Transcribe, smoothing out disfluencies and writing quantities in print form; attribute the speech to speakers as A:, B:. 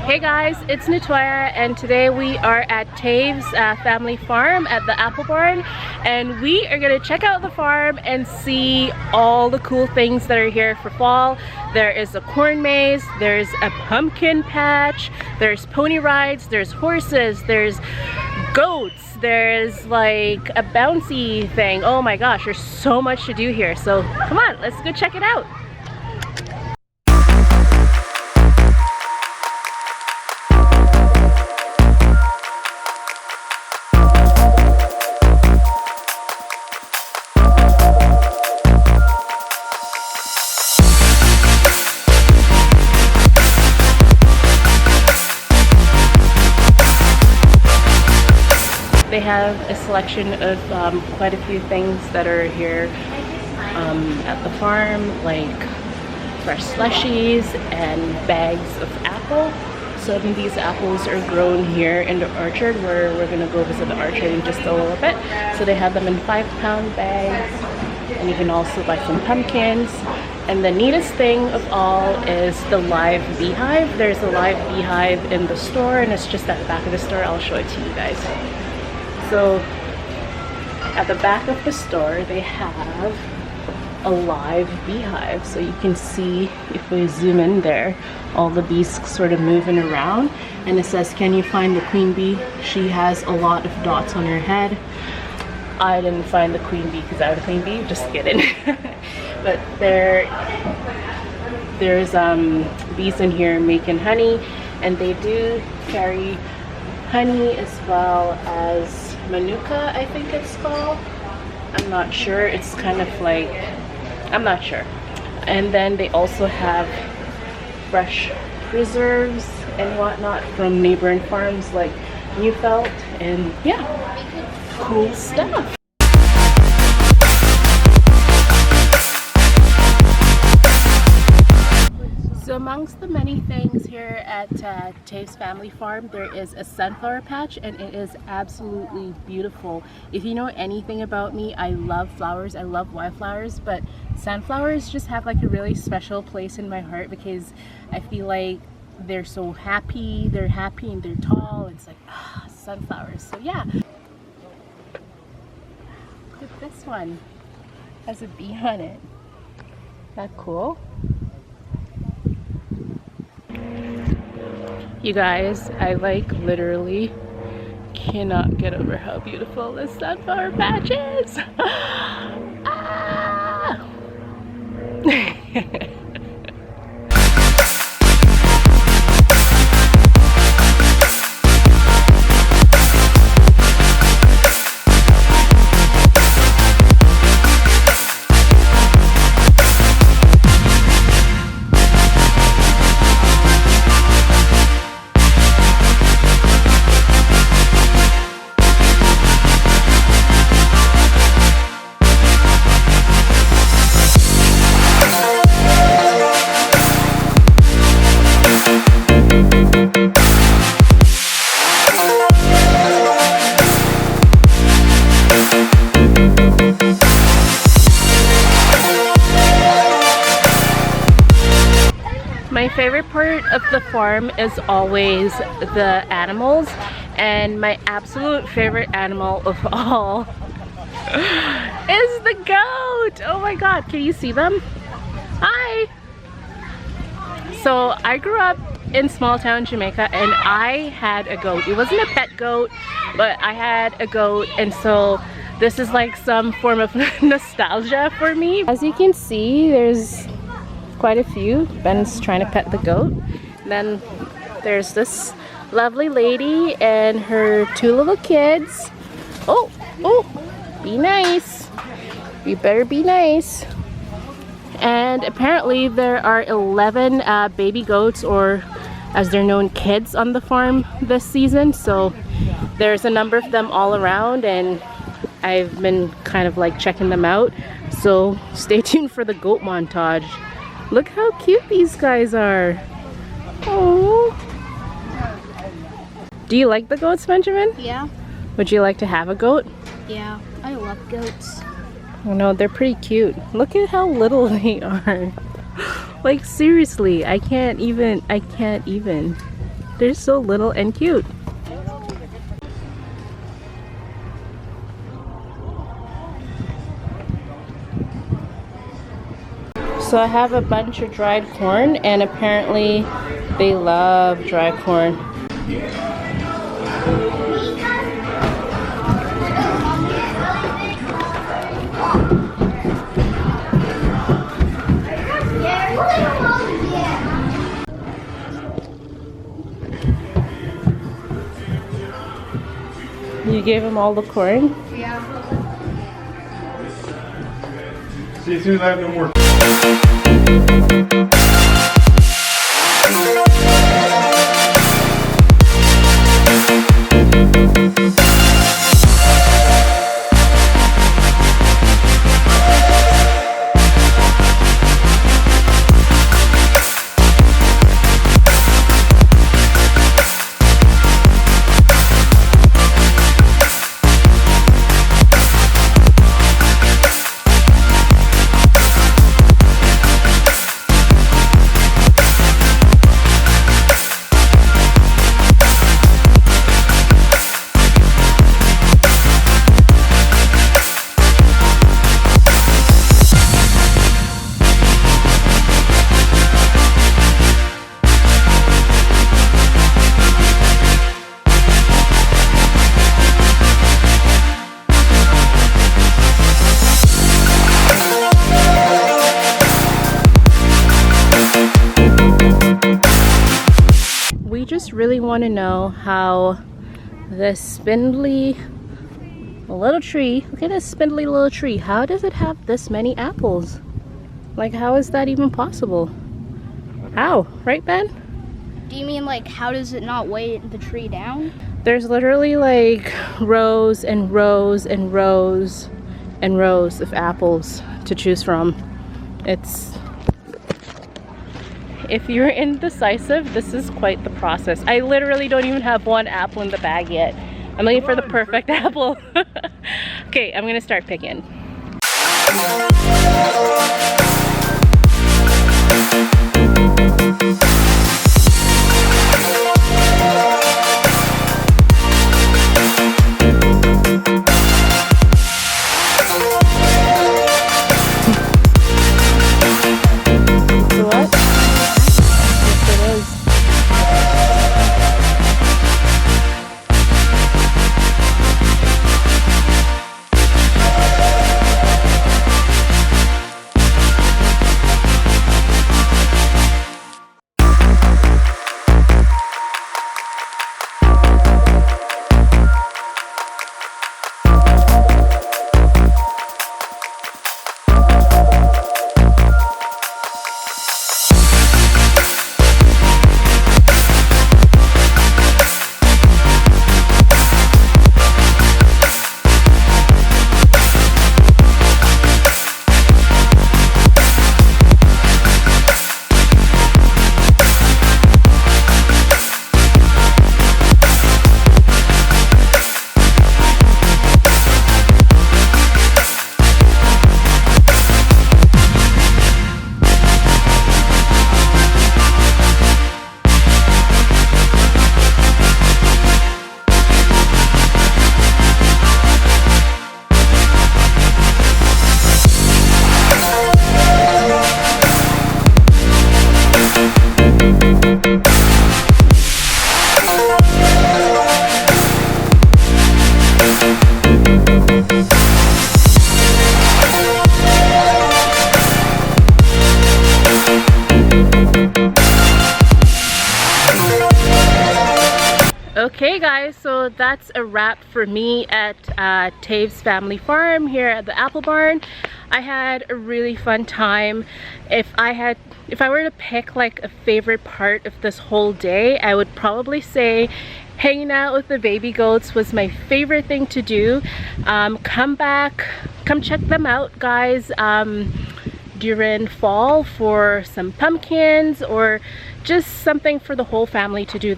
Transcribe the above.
A: Hey guys, it's Natoya and today we are at Taves Family Farm at the apple barn, and we are going to check out the farm and see all the cool things that are here for fall. There is a corn maze, there's a pumpkin patch, there's pony rides, there's horses, there's goats, there's like a bouncy thing. Oh my gosh, there's so much to do here. So come on, let's go check it out. They have a selection of quite a few things that are here at the farm, like fresh slushies and bags of apple. Some of these apples are grown here in the orchard, where we're going to go visit the orchard in just a little bit. So they have them in 5-pound bags, and you can also buy some pumpkins. And the neatest thing of all is the live beehive. There's a live beehive in the store, and it's just at the back of the store. I'll show it to you guys. So at the back of the store they have a live beehive, so you can see, if we zoom in there, all the bees sort of moving around, and it says, can you find the queen bee? She has a lot of dots on her head. I didn't find the queen bee because I have a queen bee, just kidding. But there's bees in here making honey, and they do carry honey as well as manuka, I think it's called. I'm not sure. It's kind of like, I'm not sure. And then they also have fresh preserves and whatnot from neighboring farms like Newfelt, and yeah, cool stuff. So amongst the many things here at Taves Family Farm, there is a sunflower patch, and it is absolutely beautiful. If you know anything about me, I love flowers, I love wildflowers, but sunflowers just have like a really special place in my heart because I feel like they're so happy, and they're tall. It's like, sunflowers. So yeah. Look at this one. It has a bee on it. Isn't that cool? You guys, I like literally cannot get over how beautiful this sunflower patch is. Ah! My favorite part of the farm is always the animals, and my absolute favorite animal of all is the goat. Oh my god, can you see them? Hi! So I grew up in small town Jamaica, and I had a goat. It wasn't a pet goat, but I had a goat, and so this is like some form of nostalgia for me. As you can see, there's quite a few. Ben's trying to pet the goat. And then there's this lovely lady and her 2 little kids. Oh, be nice. You better be nice. And apparently there are 11 baby goats, or as they're known, kids, on the farm this season. So there's a number of them all around, and I've been kind of like checking them out. So stay tuned for the goat montage. Look how cute these guys are. Oh. Do you like the goats, Benjamin?
B: Yeah.
A: Would you like to have a goat?
B: Yeah, I love goats.
A: Oh no, they're pretty cute. Look at how little they are. Like seriously, I can't even. They're so little and cute. So I have a bunch of dried corn, and apparently they love dry corn. You gave him all the corn?
B: Yeah.
C: See, as soon as I have no more.
A: We just really want to know how this spindly little tree, look at this spindly little tree, how does it have this many apples? Like, how is that even possible? How? Right, Ben?
B: Do you mean like how does it not weigh the tree down?
A: There's literally like rows and rows and rows and rows of apples to choose from. It's, if you're indecisive, this is quite the process. I literally don't even have one apple in the bag yet. I'm looking for the perfect apple. Okay, I'm gonna start picking. What? Yes, it is. Okay guys, so that's a wrap for me at Taves Family Farm here at the apple barn. I had a really fun time. If I were to pick like a favorite part of this whole day, I would probably say hanging out with the baby goats was my favorite thing to do. Come check them out, guys, during fall for some pumpkins or just something for the whole family to do.